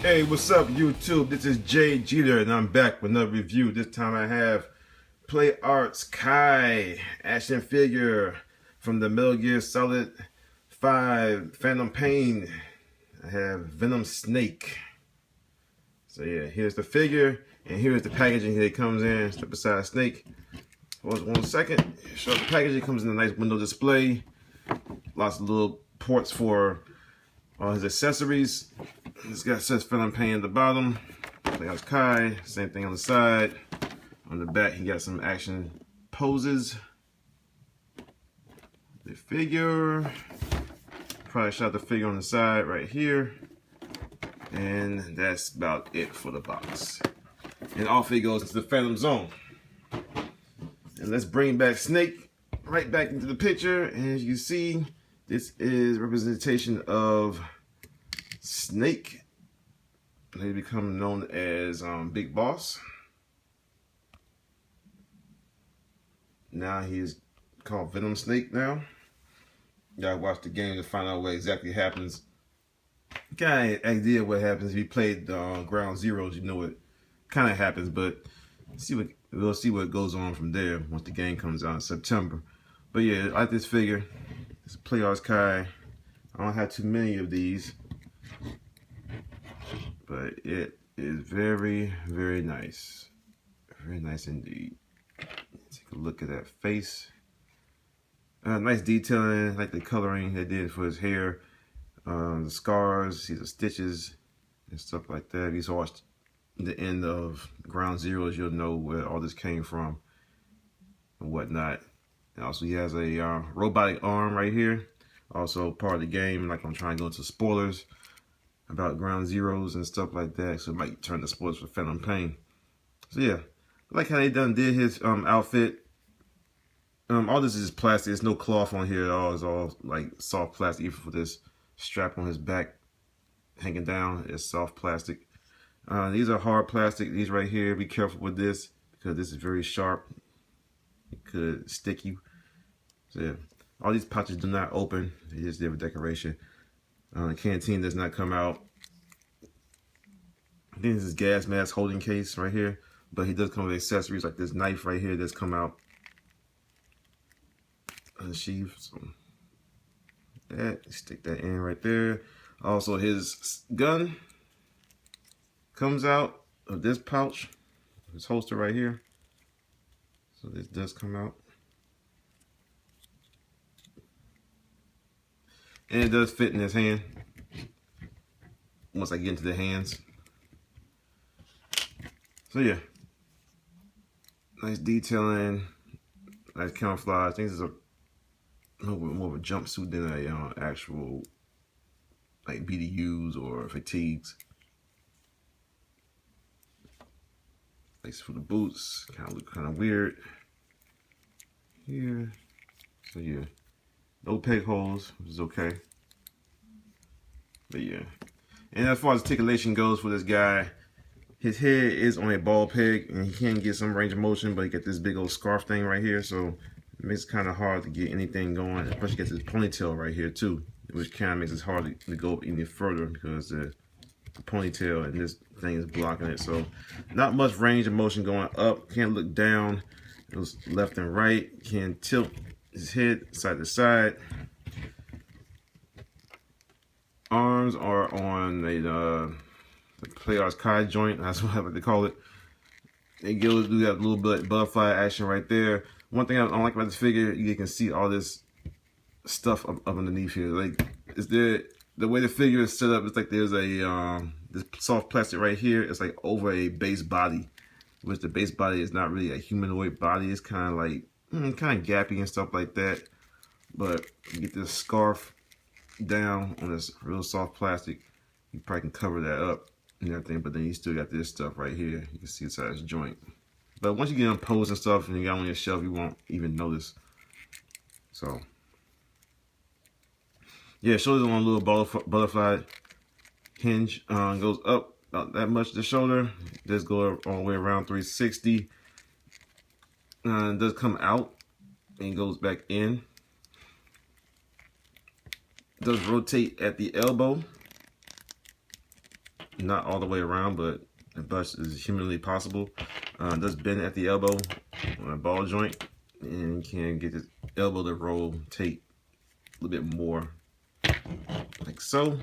Hey, what's up, YouTube? This is Jay Jeter, and I'm back with another review. This time I have Play Arts Kai action figure from the Metal Gear Solid 5 Phantom Pain. I have Venom Snake. So yeah, here's the figure, and here's the packaging. Here it comes in, step beside Snake. Hold on 1 second. Show the packaging. Comes in a nice window display. Lots of little ports for all his accessories. This guy says Phantom Pain at the bottom. Play Arts Kai. Same thing on the side. On the back, he got some action poses. The figure. Probably shot the figure on the side right here. And that's about it for the box. And off he goes into the Phantom Zone. And let's bring back Snake right back into the picture. And as you can see, this is representation of Snake. He become known as Big Boss. Now he's called Venom Snake now. You gotta watch the game to find out what exactly happens. You got an idea what happens if you played Ground Zeroes, you know what kind of happens, but we'll see what goes on from there once the game comes out in September. But yeah, I like this figure. It's a Play Arts Kai. I don't have too many of these, but it is very, very nice. Very nice indeed. Take a look at that face. Nice detailing, like the coloring they did for his hair. The scars, see the stitches and stuff like that. If you watched the end of Ground Zeroes, you'll know where all this came from and whatnot. And also he has a robotic arm right here. Also part of the game, like I'm trying to go into spoilers about Ground Zeroes and stuff like that. So it might turn to spoilers for Phantom Pain. So yeah, I like how they did his outfit. All this is plastic. There's no cloth on here at all. It's all like soft plastic, even for this strap on his back hanging down. It's soft plastic. These are hard plastic. These right here, be careful with this because this is very sharp. It could stick you. So yeah, all these pouches do not open. They just did a decoration. The canteen does not come out. I think this is gas mask holding case right here, but he does come with accessories like this knife right here that's come out. Unsheath. So that, stick that in right there. Also, his gun comes out of this pouch, his holster right here. So this does come out. And it does fit in his hand once I get into the hands. So yeah, nice detailing, nice camouflage. I think this is more of a jumpsuit than a actual like BDUs or fatigues. Lace for the boots, kind of look kind of weird here. So yeah, no peg holes, which is okay. But yeah, and as far as articulation goes for this guy, his head is on a ball peg, and he can get some range of motion, but he got this big old scarf thing right here, so it makes it kind of hard to get anything going. Especially he gets his ponytail right here too, which kind of makes it hard to go any further because the ponytail and this thing is blocking it. So not much range of motion going up. Can't look down. It goes left and right. Can tilt his head side to side. Arms are on the Play Arts Kai joint. That's what they call it. They do that little bit butterfly action right there. One thing I don't like about this figure, you can see all this stuff up underneath here. Like, is there the way the figure is set up? It's like there's a this soft plastic right here. It's like over a base body, which the base body is not really a humanoid body. It's kind of like kind of gappy and stuff like that. But you get this scarf down on this real soft plastic, you probably can cover that up and everything. But then you still got this stuff right here. You can see inside this joint. But once you get on pose and stuff and you got on your shelf, you won't even notice. So yeah, shoulders on a little butterfly hinge. Goes up about that much the shoulder. It does go all the way around 360. It does come out and goes back in. It does rotate at the elbow. not all the way around, but as much as humanly possible. Does bend at the elbow on a ball joint, and you can get the elbow to rotate a little bit more, like so.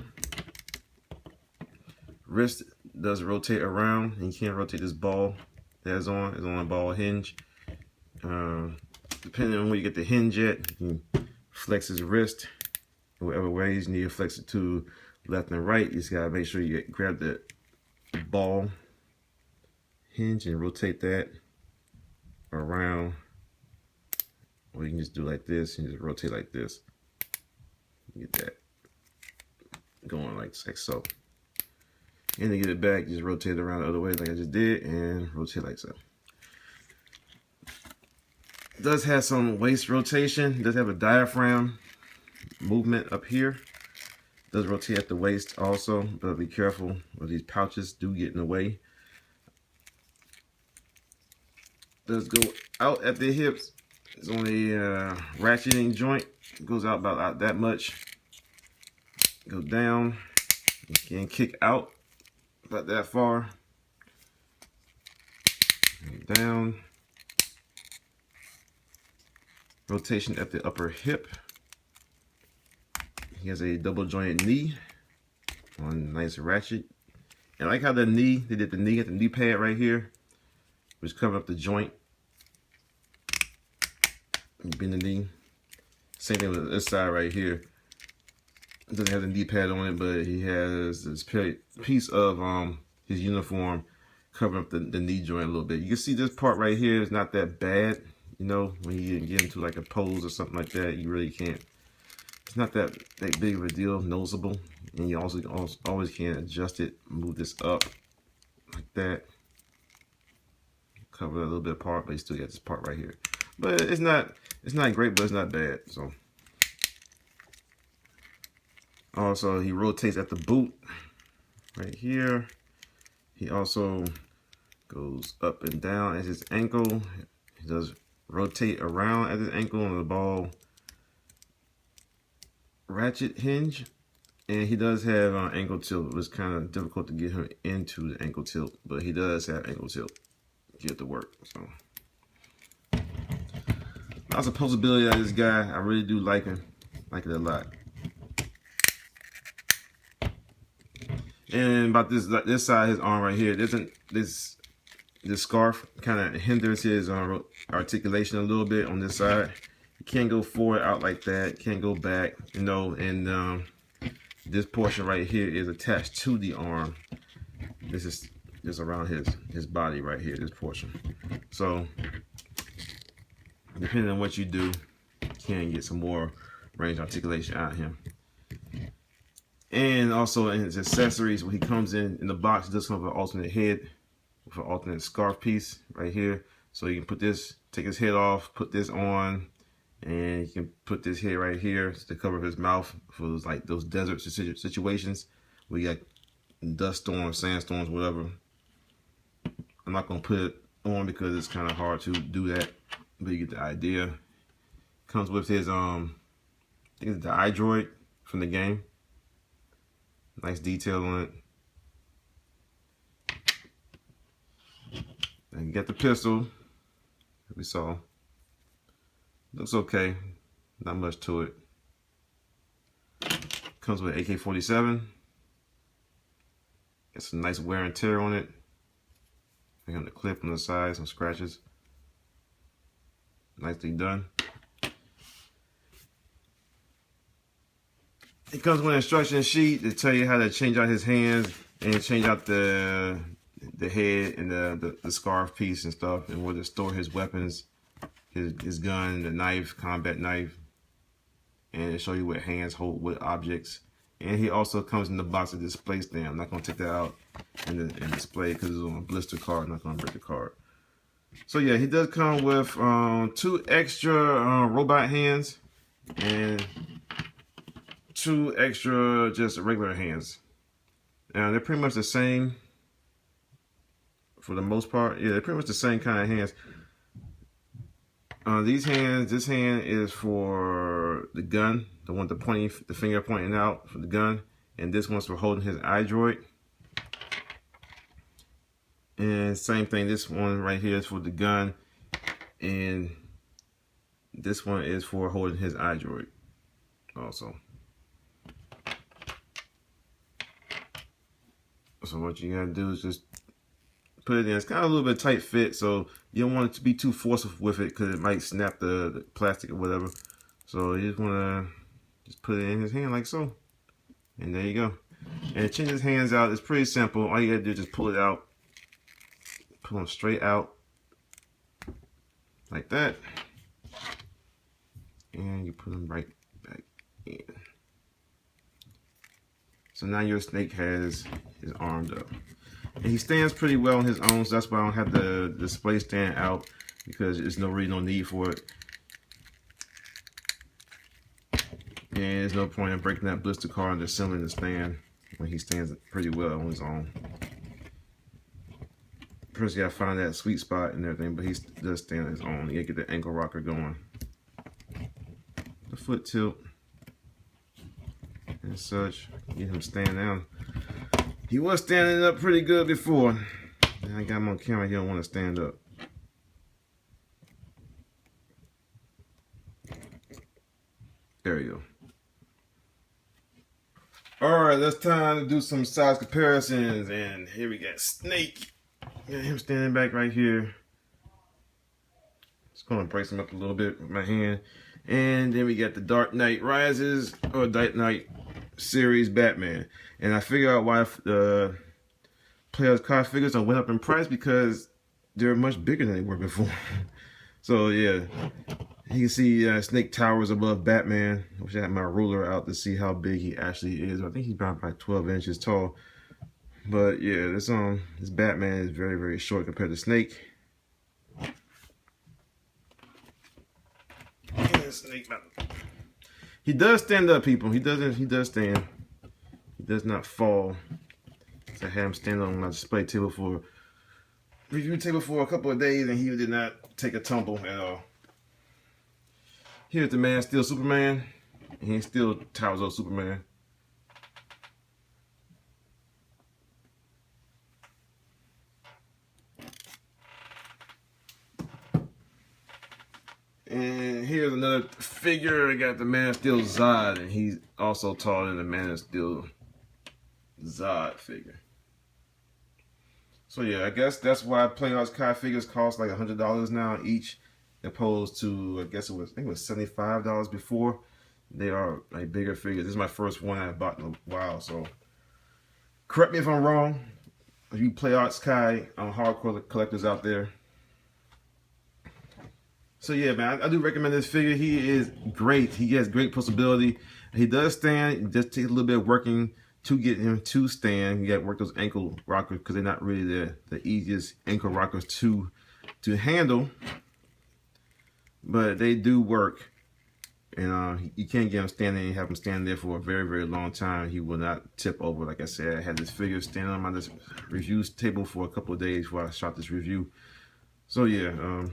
Wrist does rotate around, and you can't rotate this ball that's on. It's on a ball hinge. Depending on where you get the hinge at, you can flex his wrist in whatever ways. You need to flex it to left and right. You just gotta make sure you grab the ball hinge and rotate that around. Or you can just do like this and just rotate like this. Get that going like so. And to get it back, just rotate it around the other way like I just did, and rotate like so. It does have some waist rotation. It does have a diaphragm movement up here. It does rotate at the waist also, but be careful, or these pouches do get in the way. It does go out at the hips. It's on a ratcheting joint. It goes out about that much. Go down. You can kick out about that far. Down. Rotation at the upper hip. He has a double jointed knee on nice ratchet. And I like how the knee, they did the knee at the knee pad right here, which covered up the joint. Bend the knee. Same thing with this side right here. It doesn't have the knee pad on it, but he has this piece of his uniform covering up the knee joint a little bit. You can see this part right here is not that bad. You know, when you get into like a pose or something like that, you really can't. It's not that big of a deal, noticeable. And you also always can adjust it, move this up like that. Cover a little bit apart, but you still got this part right here. But it's not great, but it's not bad. So also he rotates at the boot right here. He also goes up and down at his ankle. He does rotate around at his ankle on the ball ratchet hinge, and he does have ankle tilt. It was kind of difficult to get him into the ankle tilt, but he does have ankle tilt. Get to work. So lots of posability out of this guy. I really do like him. Like it a lot. And about this side of his arm right here, this scarf kind of hinders his articulation a little bit on this side. You can't go forward out like that. Can't go back, you know. And this portion right here is attached to the arm. This is just around his body right here. This portion. So depending on what you do, you can get some more range articulation out of him. And also in his accessories, when he comes in the box, it does come with an alternate head, with an alternate scarf piece right here. So you can put this, take his head off, put this on, and you can put this head right here to cover his mouth for those desert situations where you got dust storms, sandstorms, whatever. I'm not gonna put it on because it's kind of hard to do that, but you get the idea. Comes with his I think it's the iDroid from the game. Nice detail on it. And you got the pistol that we saw. Looks okay. Not much to it. Comes with AK-47. Got some nice wear and tear on it. I got the clip on the side, some scratches. Nicely done. It comes with an instruction sheet to tell you how to change out his hands and change out the head and the scarf piece and stuff, and where to store his weapons, his gun, the knife, combat knife, and show you what hands hold what objects. And he also comes in the box of display stand. I'm not going to take that out and display because it's on a blister card. I'm not going to break the card. So yeah, he does come with 2 extra robot hands and 2 extra just regular hands. Now they're pretty much the same for the most part. Yeah, they're pretty much the same kind of hands. These hands, this hand is for the gun, the one the finger pointing out for the gun, and this one's for holding his iDroid. And same thing, this one right here is for the gun, and this one is for holding his iDroid also. So what you gotta do is just put it in. It's kind of a little bit tight fit, so you don't want it to be too forceful with it because it might snap the plastic or whatever. So you just wanna just put it in his hand like so, and there you go. And change his hands out. It's pretty simple. All you gotta do is just pull it out, pull them straight out like that, and you put them right back in. So now your snake is armed up. And he stands pretty well on his own, so that's why I don't have the display stand out, because there's really no need for it. And there's no point in breaking that blister car and assembling the stand when he stands pretty well on his own. First, you gotta find that sweet spot and everything, but he does stand on his own. You gotta get the ankle rocker going. The foot tilt and such. Get him standing down. He was standing up pretty good before. And I got him on camera, he don't want to stand up. There you go. Alright, it's time to do some size comparisons. And here we got Snake. Got him standing back right here. Just gonna brace him up a little bit with my hand. And then we got the Dark Knight Rises, or Dark Knight series Batman. And I figured out why the Players card figures went up in price, because they're much bigger than they were before. So yeah, you can see Snake towers above Batman. I wish I had my ruler out to see how big he actually is. I think he's about like 12 inches tall. But yeah, this Batman is very, very short compared to Snake. Yeah, Snake. He does stand up, people. He does stand. He does not fall. So I had him stand on my display table for review table for a couple of days, and he did not take a tumble at all. Here's the Man of Steel Superman. And he still towers over Superman. And here's another figure. I got the Man of Steel Zod, and he's also taller than the Man of Steel Zod figure. So yeah, I guess that's why Players card figures cost like $100 now each, opposed to I think it was $75 before. They are like bigger figures. This is my first one I bought in a while, so correct me if I'm wrong. If you Players card hardcore collectors out there. So yeah, man, I do recommend this figure. He is great. He has great pulsability. He does stand. It just takes a little bit of working to get him to stand. You got to work those ankle rockers, because they're not really the easiest ankle rockers to handle. But they do work. And you can't get him standing and have him stand there for a very, very long time. He will not tip over. Like I said, I had this figure standing on my reviews table for a couple of days before I shot this review. So yeah,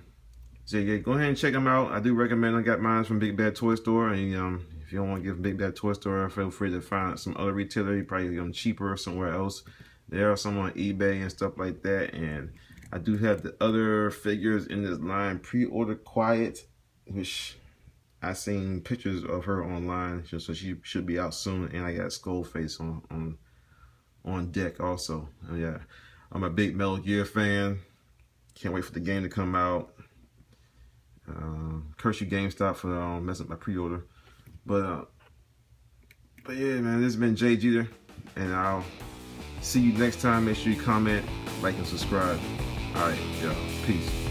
so yeah, go ahead and check them out. I do recommend. I got mine from Big Bad Toy Store, and if you don't want to give Big Bad Toy Store, feel free to find some other retailer. You probably get them cheaper somewhere else. There are some on eBay and stuff like that. And I do have the other figures in this line pre-ordered Quiet, which I seen pictures of her online, so she should be out soon. And I got Skullface on deck also. Yeah, I'm a big Metal Gear fan. Can't wait for the game to come out. Curse you GameStop for messing up my pre-order. But yeah, man, this has been Jay Jeter, and I'll see you next time. Make sure you comment, like, and subscribe. All right, y'all, peace.